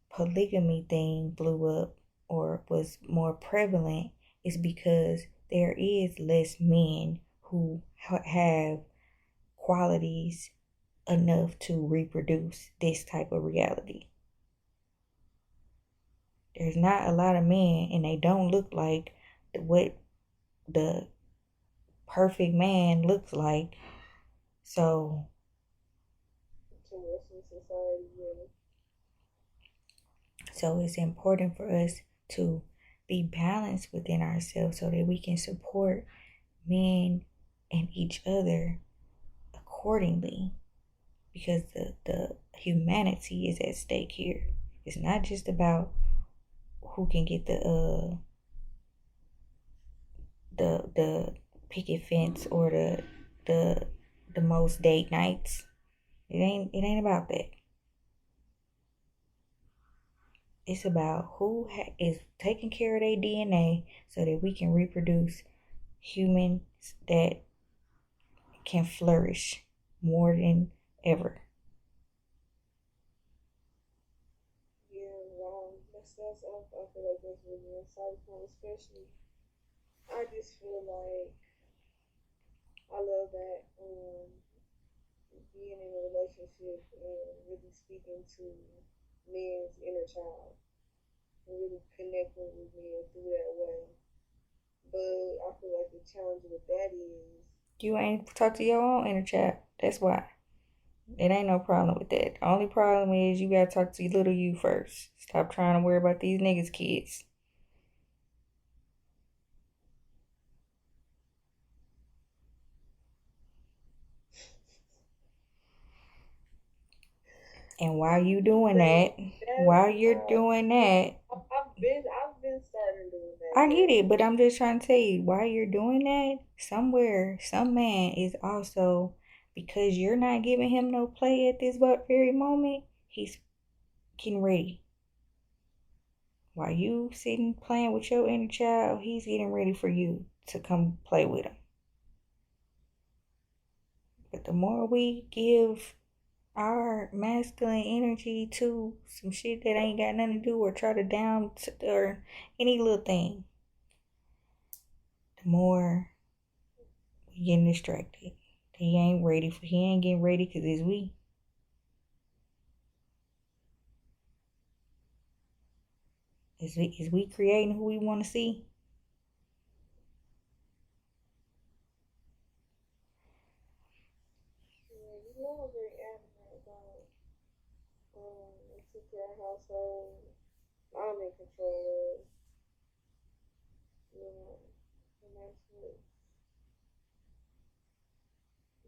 polygamy thing blew up or was more prevalent, is because there is less men who have qualities enough to reproduce this type of reality. There's not a lot of men, and they don't look like what the perfect man looks like. So it's important for us to be balanced within ourselves so that we can support men and each other accordingly, because the humanity is at stake here. It's not just about who can get the picket fence or the most date nights. It ain't about that. It's about who is taking care of their DNA so that we can reproduce humans that can flourish more than ever. Yeah, wow. I feel like that's really insightful, especially. I just feel like I love that being in a relationship and really speaking to men's inner child and really connecting with men through that way. But I feel like the challenge with that is you ain't talk to your own inner child. That's why. It ain't no problem with that. The only problem is you gotta talk to little you first. Stop trying to worry about these niggas' kids. And while you doing that, while you're doing that, I've been starting doing that. I get it, but I'm just trying to tell you, while you're doing that, somewhere, some man is also, because you're not giving him no play at this very moment, he's getting ready. While you sitting playing with your inner child, he's getting ready for you to come play with him. But the more we give our masculine energy to some shit that ain't got nothing to do, or try to down or any little thing, the more we getting distracted. He ain't getting ready because it's we. Is we creating who we want to see? Yeah, you know, very adamant about a secure household. I'm in control of, you know, and that's what's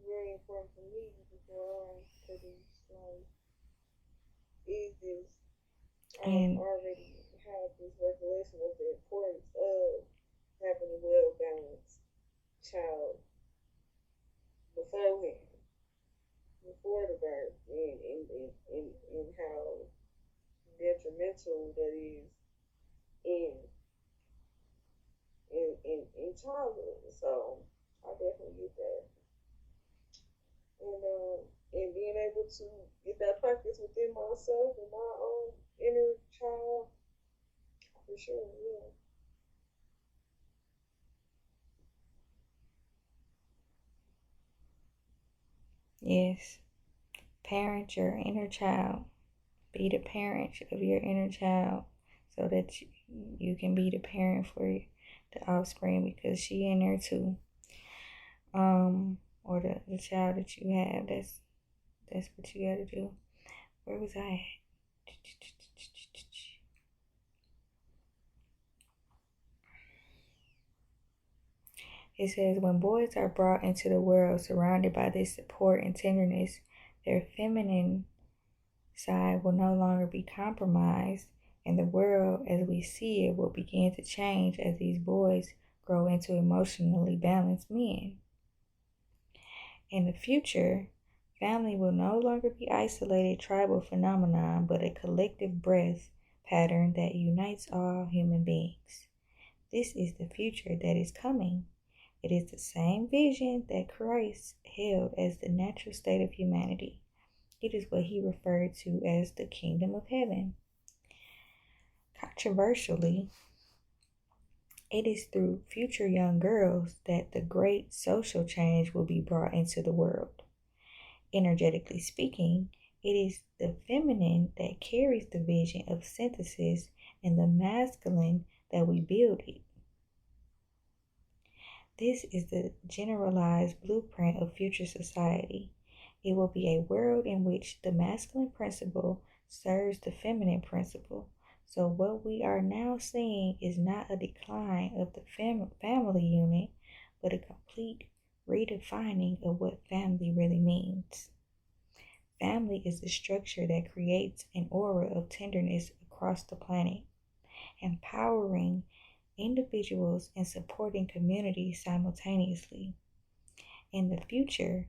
very important for me before I produce. Like, is this, I And already have this revelation of the importance of having a well balanced child beforehand, before the birth, and how detrimental that is in in childhood. So I definitely get that, and and being able to get that practice within myself and my own inner child, for sure. Yeah. yes, parent your inner child. Be the parent of your inner child so that you can be the parent for the offspring, because she in there too. Or the child that you have. That's what you gotta do. Where was I at? It says, when boys are brought into the world surrounded by this support and tenderness, their feminine side will no longer be compromised, and the world as we see it will begin to change as these boys grow into emotionally balanced men. In the future, family will no longer be isolated tribal phenomenon, but a collective breath pattern that unites all human beings. This is the future that is coming. It is the same vision that Christ held as the natural state of humanity. It is what he referred to as the kingdom of heaven. Controversially, it is through future young girls that the great social change will be brought into the world. Energetically speaking, it is the feminine that carries the vision of synthesis and the masculine that we build it. This is the generalized blueprint of future society. It will be a world in which the masculine principle serves the feminine principle. So what we are now seeing is not a decline of the family unit, but a complete redefining of what family really means. Family is the structure that creates an aura of tenderness across the planet, empowering individuals and supporting communities simultaneously. In the future,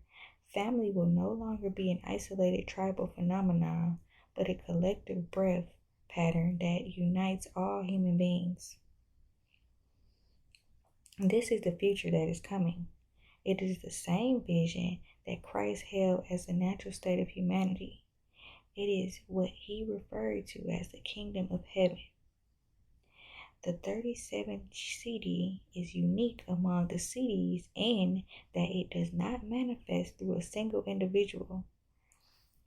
family will no longer be an isolated tribal phenomenon, but a collective breath pattern that unites all human beings. This is the future that is coming. It is the same vision that Christ held as the natural state of humanity. It is what he referred to as the kingdom of heaven. The 37 CD is unique among the CDs in that it does not manifest through a single individual.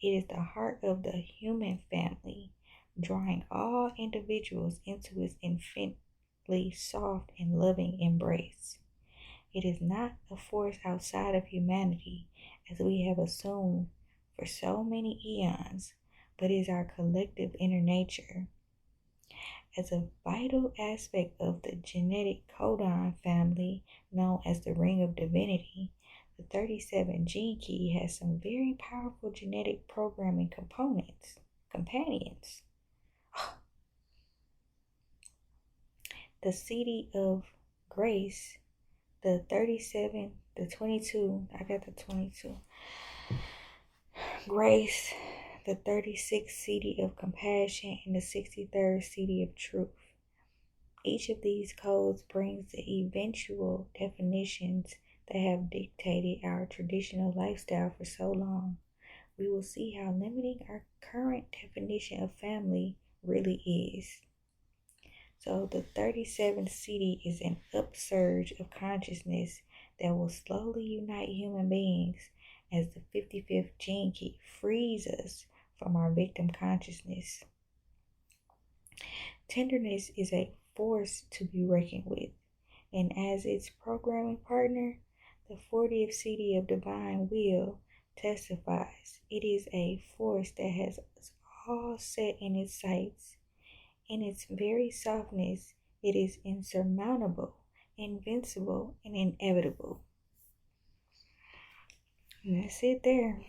It is the heart of the human family, drawing all individuals into its infinitely soft and loving embrace. It is not a force outside of humanity, as we have assumed for so many eons, but is our collective inner nature. As a vital aspect of the genetic codon family known as the ring of divinity, The 37 gene key has some very powerful genetic programming companions. The CD of grace, the 37, the 22, I got the 22. Grace, the 36th CD of compassion, and the 63rd CD of truth. Each of these codes brings the eventual definitions that have dictated our traditional lifestyle for so long. We will see how limiting our current definition of family really is. So the 37th CD is an upsurge of consciousness that will slowly unite human beings as the 55th gene key frees us from our victim consciousness. Tenderness is a force to be reckoned with, and as its programming partner, the 40th CD of Divine Will testifies it is a force that has all set in its sights. In its very softness, it is insurmountable, invincible, and inevitable. And that's it there.